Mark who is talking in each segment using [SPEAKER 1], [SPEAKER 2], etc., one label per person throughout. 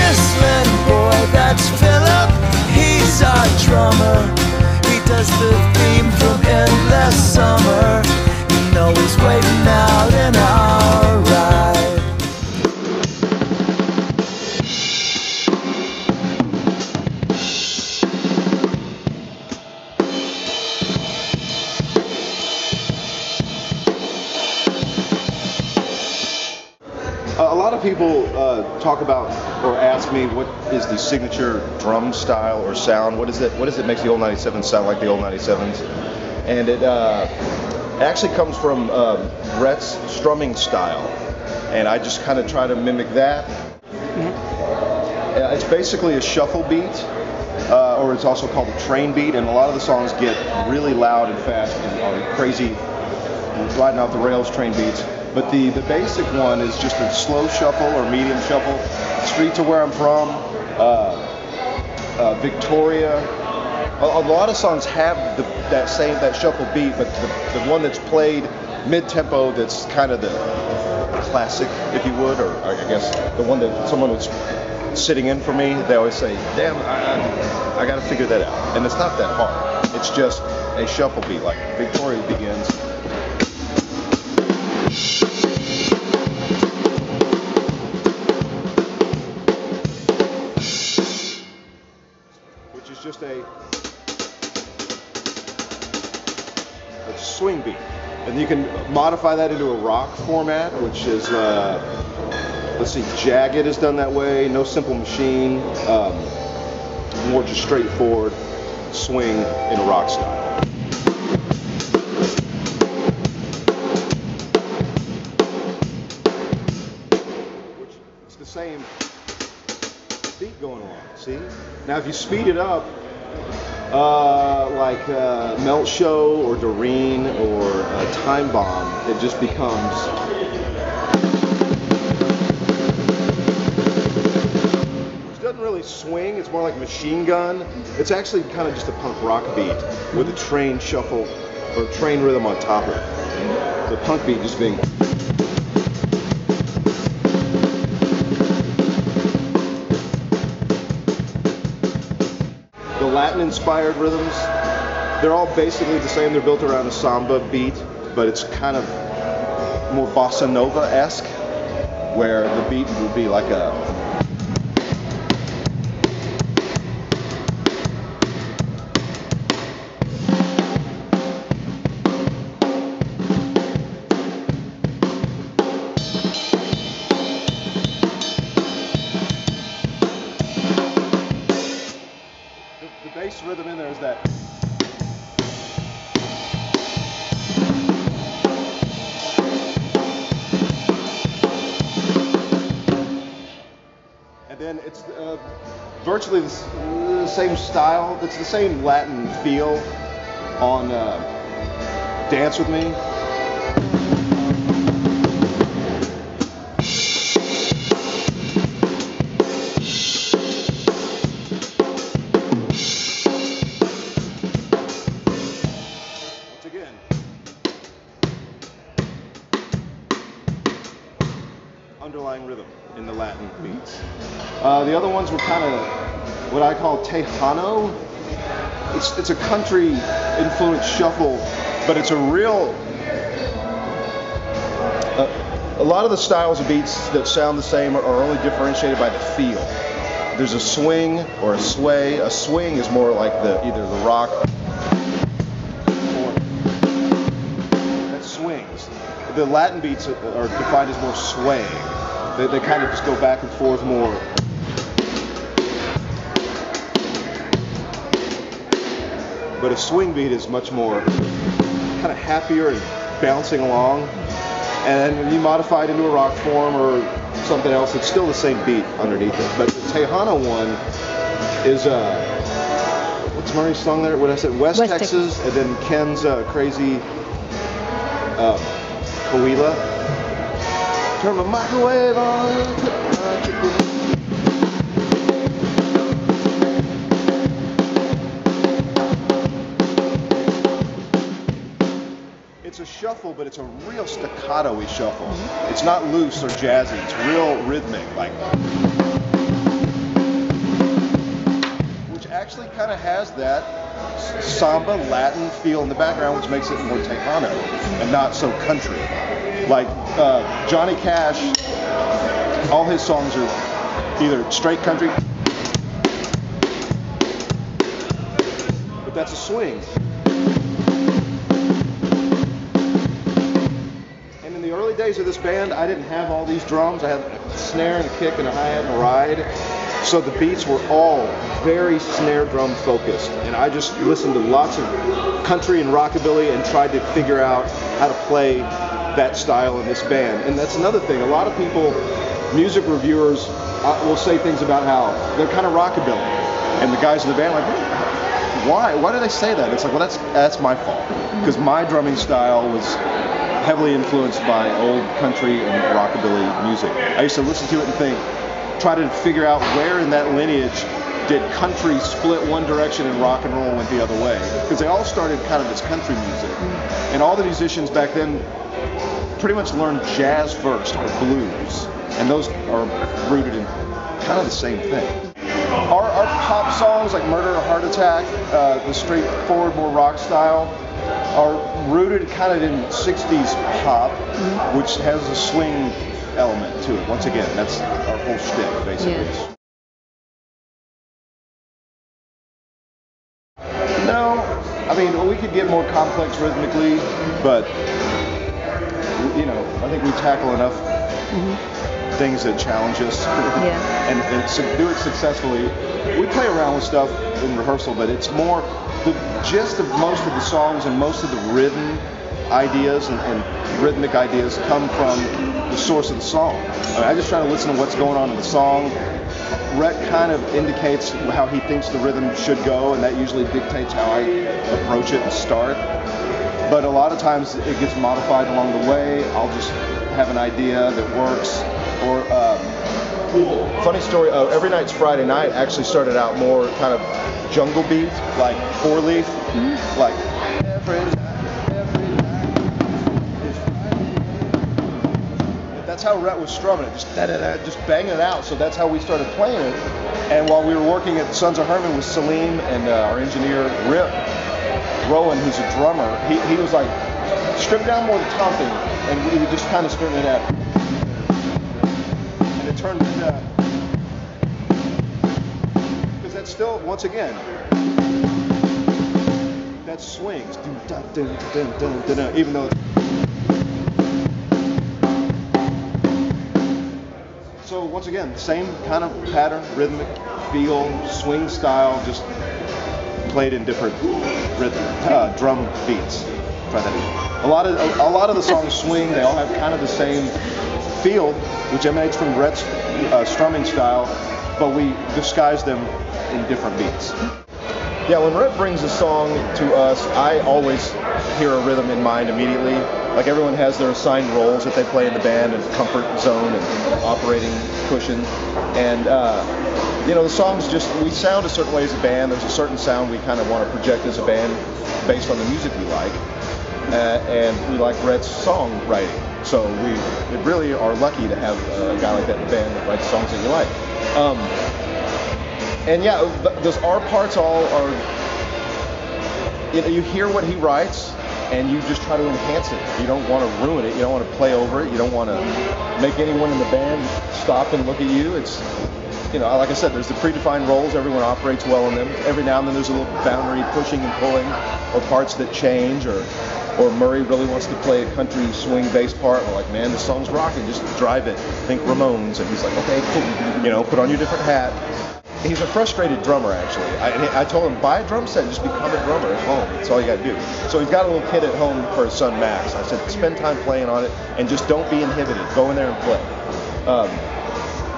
[SPEAKER 1] whistling boy, that's Philip. He's our drummer. He does the theme from Endless Summer. You know he's waiting out in our ride.
[SPEAKER 2] A lot of people talk about or ask me what is the signature drum style or sound. What is it makes the old 97s sound like the old 97s? And it actually comes from Rhett's strumming style, and I just kind of try to mimic that. It's basically a shuffle beat, or it's also called a train beat, and a lot of the songs get really loud and fast and are crazy, riding off the rails train beats. But the basic one is just a slow shuffle or medium shuffle. Street to Where I'm From, Victoria. A lot of songs have that shuffle beat, but the one that's played mid-tempo, that's kind of the classic, if you would, or I guess the one that someone was sitting in for me, they always say, damn, I got to figure that out. And it's not that hard. It's just a shuffle beat, like Victoria begins. Which is just a swing beat. And you can modify that into a rock format, which is, let's see, Jagged has done that way, No Simple Machine, more just straightforward swing in a rock style. Which is the same beat going along, see? Now if you speed it up, like Melt Show or Doreen or Time Bomb, it just becomes doesn't really swing, it's more like Machine Gun. It's actually kind of just a punk rock beat with a train shuffle or train rhythm on top of it. The punk beat just being the Latin-inspired rhythms, they're all basically the same. They're built around a samba beat, but it's kind of more bossa nova-esque, where the beat would be like a the bass rhythm in there is that. And then it's virtually the same style. It's the same Latin feel on Dance With Me. Underlying rhythm in the Latin beats. The other ones were kind of what I call Tejano. It's a country influenced shuffle, but it's a real. A lot of the styles of beats that sound the same are only differentiated by the feel. There's a swing or a sway. A swing is more like either the rock. That swings. The Latin beats are defined as more swaying. They kind of just go back and forth more. But a swing beat is much more kind of happier and bouncing along. And when you modify it into a rock form or something else, it's still the same beat underneath it. But the Tejano one is, what's Murray's song there? What I said, West Texas, and then Ken's crazy Coahuila. Turn my microwave on. It's a shuffle, but it's a real staccato-y shuffle. It's not loose or jazzy. It's real rhythmic, like. actually kind of has that samba Latin feel in the background, which makes it more Tejano and not so country. Like Johnny Cash, all his songs are either straight country, but that's a swing. And in the early days of this band, I didn't have all these drums. I had a snare and a kick and a hi-hat and a ride. So the beats were all very snare drum focused. And I just listened to lots of country and rockabilly and tried to figure out how to play that style in this band. And that's another thing. A lot of people, music reviewers, will say things about how they're kind of rockabilly. And the guys in the band are like, why? Why do they say that? It's like, well, that's my fault. Because my drumming style was heavily influenced by old country and rockabilly music. I used to listen to it and think, try to figure out where in that lineage did country split one direction and rock and roll went the other way. Because they all started kind of as country music. And all the musicians back then pretty much learned jazz first, or blues. And those are rooted in kind of the same thing. Our pop songs like Murder or Heart Attack, the straightforward, more rock style, are rooted kind of in 60s pop, which has a swing element to it. Once again, that's our whole shtick, basically.
[SPEAKER 3] Yeah.
[SPEAKER 2] No, I mean, we could get more complex rhythmically, but, you know, I think we tackle enough things that challenge us and do it successfully. We play around with stuff in rehearsal, but it's more the gist of most of the songs and most of the rhythm ideas and rhythmic ideas come from the source of the song. I mean, I just try to listen to what's going on in the song. Rhett kind of indicates how he thinks the rhythm should go, and that usually dictates how I approach it and start. But a lot of times it gets modified along the way. I'll just have an idea that works. Or funny story, Every Night's Friday Night actually started out more kind of jungle beat, like four leaf, like every night is Friday. That's how Rhett was strumming it, just da-da-da, just banging it out. So that's how we started playing it. And while we were working at Sons of Herman with Salim and our engineer Rip Rowan, who's a drummer, he was like, strip down more of the thumping, and we would just kind of start it out. Turned it because that's still, once again, that swings, even though so once again, same kind of pattern, rhythmic feel, swing style, just played in different rhythm, drum beats. Try that again. A lot of the songs swing. They all have kind of the same feel, which emanates from Rhett's strumming style, but we disguise them in different beats. Yeah, when Rhett brings a song to us, I always hear a rhythm in mind immediately. Like everyone has their assigned roles that they play in the band, and comfort zone and operating cushion. And you know, the songs just, we sound a certain way as a band. There's a certain sound we kind of want to project as a band based on the music we like. And we like Rhett's songwriting. So we really are lucky to have a guy like that in the band that writes songs that you like. And yeah, our parts all are, you know, you hear what he writes and you just try to enhance it. You don't want to ruin it. You don't want to play over it. You don't want to make anyone in the band stop and look at you. It's, you know, like I said, there's the predefined roles. Everyone operates well in them. Every now and then there's a little boundary pushing and pulling, or parts that change, or Murray really wants to play a country swing bass part. We're like, man, this song's rocking, just drive it. Think Ramones. And he's like, okay, cool. You know, put on your different hat. He's a frustrated drummer, actually. I told him, buy a drum set and just become a drummer at home. That's all you got to do. So he's got a little kit at home for his son, Max. I said, spend time playing on it and just don't be inhibited. Go in there and play.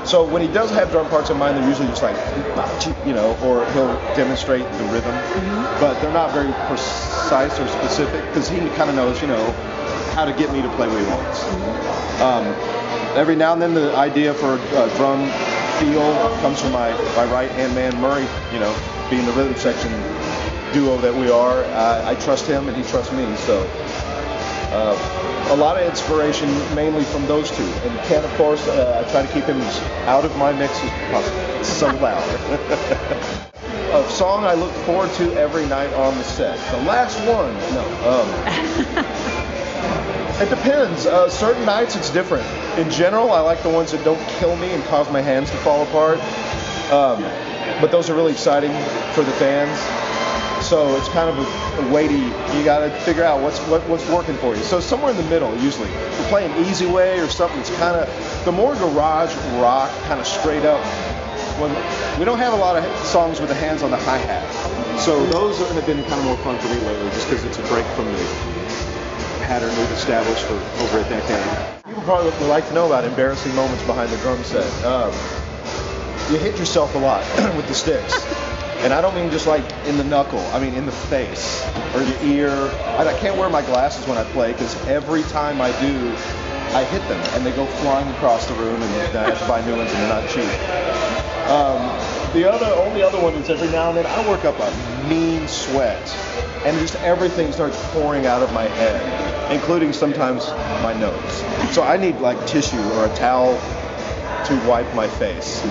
[SPEAKER 2] So when he does have drum parts in mind, they're usually just like, you know, or he'll demonstrate the rhythm. But they're not very precise or specific, because he kind of knows, you know, how to get me to play what he wants. Every now and then the idea for a drum feel comes from my right-hand man, Murray, you know, being the rhythm section duo that we are. I trust him and he trusts me, so a lot of inspiration mainly from those two. And Ken, of course, I try to keep him as out of my mix as possible. It's so loud. a song I look forward to every night on the set. The last one. No. It depends. Certain nights it's different. In general, I like the ones that don't kill me and cause my hands to fall apart. But those are really exciting for the fans. So it's kind of a weighty. You got to figure out what's working for you. So somewhere in the middle, usually. If we're playing Easy Way or something that's kind of the more garage rock, kind of straight up. When we don't have a lot of songs with the hands on the hi-hat. So those have been kind of more fun for me lately, just because it's a break from the pattern we've established for over a decade. People probably would like to know about embarrassing moments behind the drum set. You hit yourself a lot with the sticks. And I don't mean just like in the knuckle, I mean in the face or the ear. I can't wear my glasses when I play because every time I do, I hit them and they go flying across the room and I have to buy new ones and they're not cheap. The only other one is every now and then I work up a mean sweat and just everything starts pouring out of my head, including sometimes my nose. So I need like tissue or a towel to wipe my face.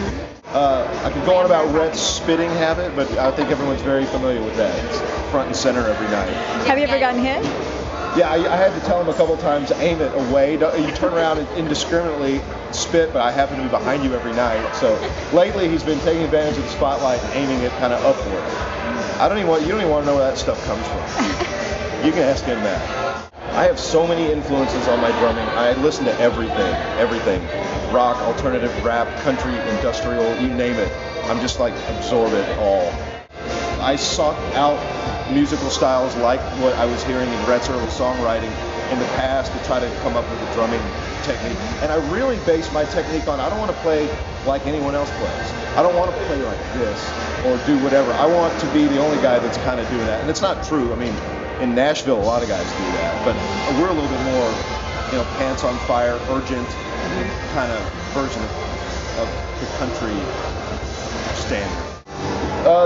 [SPEAKER 2] I could go on about Rhett's spitting habit, but I think everyone's very familiar with that. It's front and center every night.
[SPEAKER 3] Have you ever gotten hit?
[SPEAKER 2] Yeah, I had to tell him a couple times, aim it away. You turn around and indiscriminately spit, but I happen to be behind you every night. So lately he's been taking advantage of the spotlight and aiming it kind of upward. You don't even want to know where that stuff comes from. You can ask him that. I have so many influences on my drumming. I listen to everything. Rock, alternative, rap, country, industrial, you name it. I'm just like absorb it all. I sought out musical styles like what I was hearing in Rhett's early songwriting in the past to try to come up with a drumming technique. And I really base my technique on, I don't want to play like anyone else plays. I don't want to play like this or do whatever. I want to be the only guy that's kind of doing that. And it's not true. I mean, in Nashville, a lot of guys do that. But we're a little bit more, pants on fire, urgent kind of version of the country standard.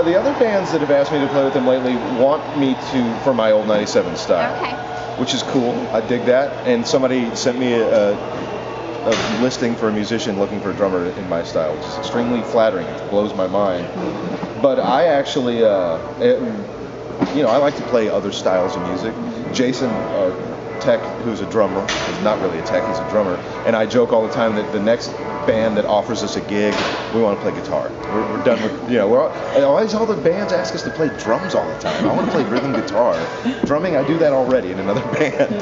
[SPEAKER 2] The other bands that have asked me to play with them lately want me to for my old 97 style.
[SPEAKER 3] Okay.
[SPEAKER 2] Which is cool. I dig that. And somebody sent me a listing for a musician looking for a drummer in my style, which is extremely flattering. It blows my mind. But I actually, I like to play other styles of music. Jason, tech, who's a drummer, is not really a tech, he's a drummer, and I joke all the time that the next band that offers us a gig, we want to play guitar. We're done with, all the bands ask us to play drums all the time. I want to play rhythm guitar. Drumming, I do that already in another band.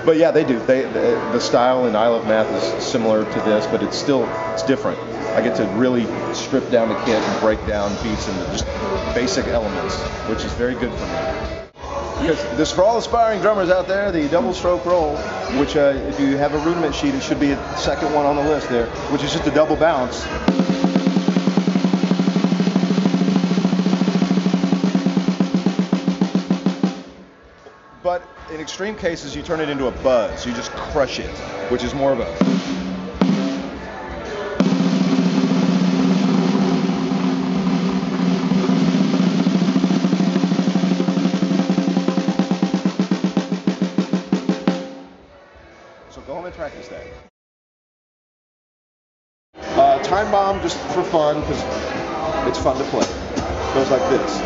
[SPEAKER 2] But yeah, they do. The style in I Love Math is similar to this, but it's different. I get to really strip down the kit and break down beats and just basic elements, which is very good for me. Because this, for all aspiring drummers out there, the double stroke roll, which if you have a rudiment sheet, it should be the second one on the list there, which is just a double bounce. But in extreme cases, you turn it into a buzz. You just crush it, which is more of a... Go home and practice that. Time Bomb, just for fun, because it's fun to play. Goes like this.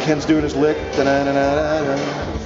[SPEAKER 2] Ken's doing his lick. Da-na-na-na-na-na.